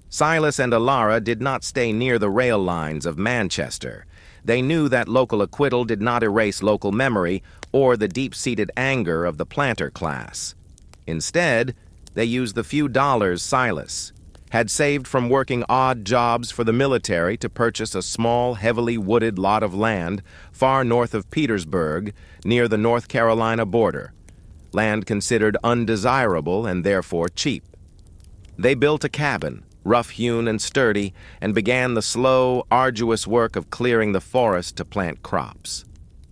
Silas and Ilara did not stay near the rail lines of Manchester. They knew that local acquittal did not erase local memory or the deep-seated anger of the planter class. Instead, they used the few dollars Silas had saved from working odd jobs for the military to purchase a small, heavily wooded lot of land far north of Petersburg, near the North Carolina border, land considered undesirable and therefore cheap. They built a cabin, rough-hewn and sturdy, and began the slow, arduous work of clearing the forest to plant crops.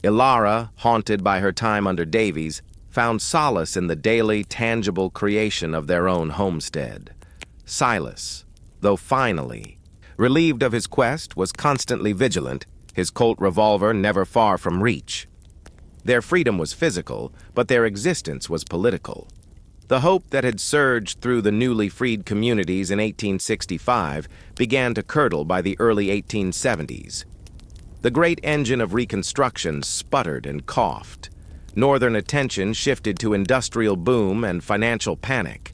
Ilara, haunted by her time under Davies, found solace in the daily, tangible creation of their own homestead. Silas, though finally relieved of his quest, was constantly vigilant, his Colt revolver never far from reach. Their freedom was physical, but their existence was political. The hope that had surged through the newly freed communities in 1865 began to curdle by the early 1870s. The great engine of Reconstruction sputtered and coughed. Northern attention shifted to industrial boom and financial panic.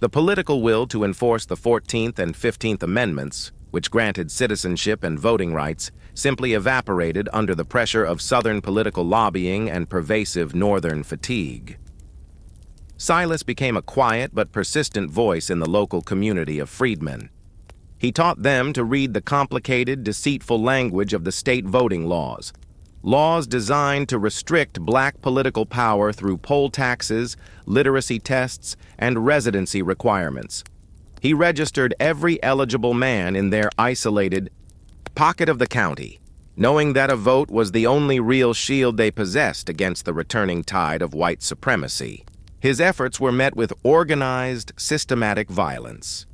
The political will to enforce the 14th and 15th Amendments, which granted citizenship and voting rights, simply evaporated under the pressure of Southern political lobbying and pervasive Northern fatigue. Silas became a quiet but persistent voice in the local community of freedmen. He taught them to read the complicated, deceitful language of the state voting laws, laws designed to restrict black political power through poll taxes, literacy tests, and residency requirements. He registered every eligible man in their isolated pocket of the county, knowing that a vote was the only real shield they possessed against the returning tide of white supremacy. His efforts were met with organized, systematic violence.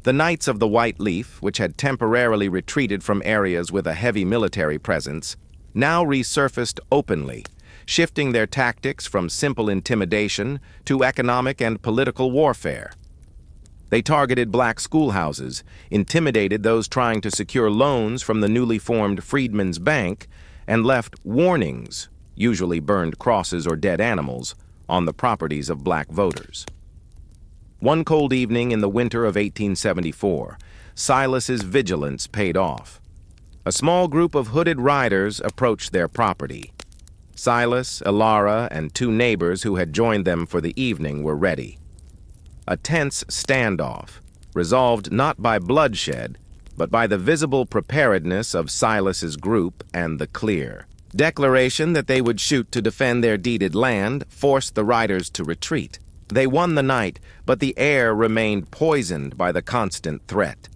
The Knights of the White Leaf, which had temporarily retreated from areas with a heavy military presence, now resurfaced openly, shifting their tactics from simple intimidation to economic and political warfare. They targeted black schoolhouses, intimidated those trying to secure loans from the newly formed Freedmen's Bank, and left warnings, usually burned crosses or dead animals, on the properties of black voters. One cold evening in the winter of 1874, Silas's vigilance paid off. A small group of hooded riders approached their property. Silas, Elara, and two neighbors who had joined them for the evening were ready. A tense standoff, resolved not by bloodshed, but by the visible preparedness of Silas's group and the clear declaration that they would shoot to defend their deeded land, forced the riders to retreat. They won the night, but the air remained poisoned by the constant threat.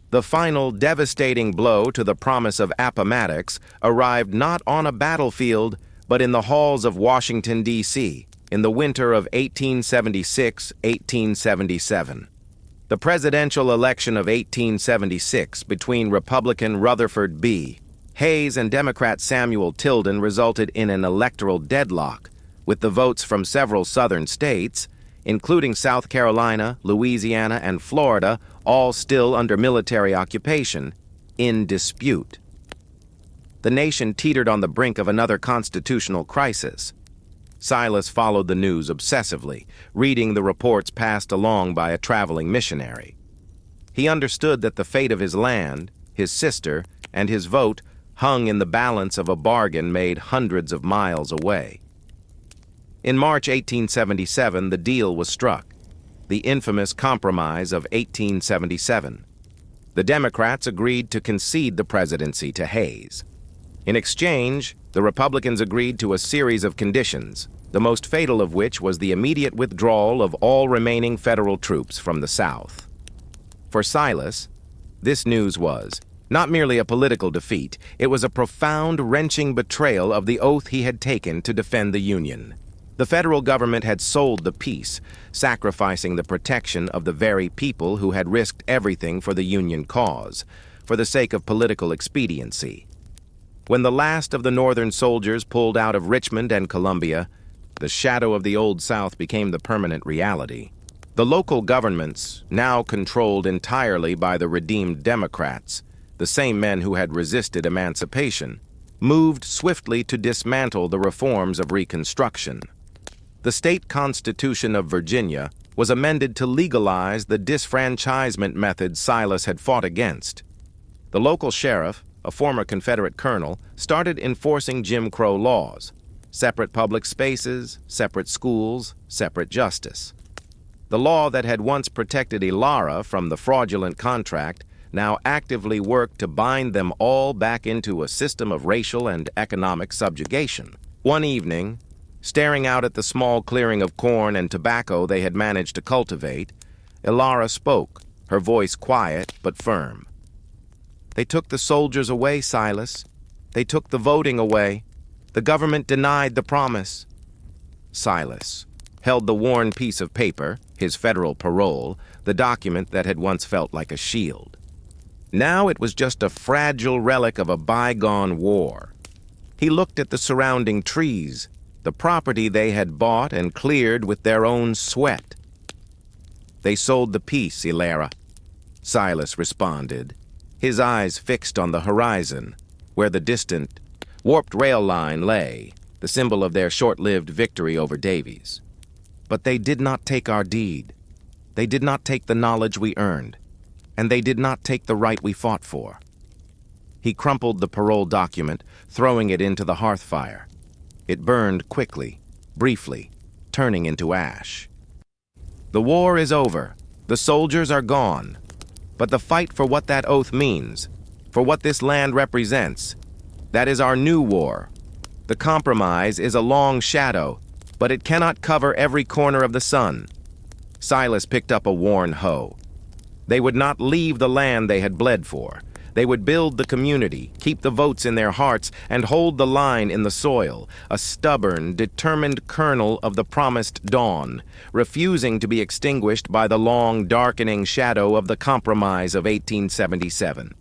The final devastating blow to the promise of Appomattox arrived not on a battlefield, but in the halls of Washington, D.C., in the winter of 1876-1877. The presidential election of 1876 between Republican Rutherford B. Hayes and Democrat Samuel Tilden resulted in an electoral deadlock, with the votes from several southern states, including South Carolina, Louisiana, and Florida, all still under military occupation, in dispute. The nation teetered on the brink of another constitutional crisis. Silas followed the news obsessively, reading the reports passed along by a traveling missionary. He understood that the fate of his land, his sister, and his vote hung in the balance of a bargain made hundreds of miles away. In March 1877, the deal was struck, the infamous Compromise of 1877. The Democrats agreed to concede the presidency to Hayes. In exchange, the Republicans agreed to a series of conditions, the most fatal of which was the immediate withdrawal of all remaining federal troops from the South. For Silas, this news was not merely a political defeat, it was a profound, wrenching betrayal of the oath he had taken to defend the Union. The federal government had sold the peace, sacrificing the protection of the very people who had risked everything for the Union cause, for the sake of political expediency. When the last of the Northern soldiers pulled out of Richmond and Columbia, the shadow of the Old South became the permanent reality. The local governments, now controlled entirely by the redeemed Democrats, the same men who had resisted emancipation, moved swiftly to dismantle the reforms of Reconstruction. The state constitution of Virginia was amended to legalize the disfranchisement method Silas had fought against. The local sheriff, a former Confederate colonel, started enforcing Jim Crow laws: separate public spaces, separate schools, separate justice. The law that had once protected Elara from the fraudulent contract now actively worked to bind them all back into a system of racial and economic subjugation. One evening, staring out at the small clearing of corn and tobacco they had managed to cultivate, Elara spoke, her voice quiet but firm. "They took the soldiers away, Silas. They took the voting away. The government denied the promise." Silas held the worn piece of paper, his federal parole, the document that had once felt like a shield. Now it was just a fragile relic of a bygone war. He looked at the surrounding trees, the property they had bought and cleared with their own sweat. "They sold the peace, Ilera," Silas responded, his eyes fixed on the horizon, where the distant, warped rail line lay, the symbol of their short-lived victory over Davies. "But they did not take our deed. They did not take the knowledge we earned, and they did not take the right we fought for." He crumpled the parole document, throwing it into the hearth fire. It burned quickly, briefly, turning into ash. "The war is over. The soldiers are gone. But the fight for what that oath means, for what this land represents, that is our new war. The compromise is a long shadow, but it cannot cover every corner of the sun." Silas picked up a worn hoe. They would not leave the land they had bled for. They would build the community, keep the votes in their hearts, and hold the line in the soil, a stubborn, determined kernel of the promised dawn, refusing to be extinguished by the long, darkening shadow of the compromise of 1877.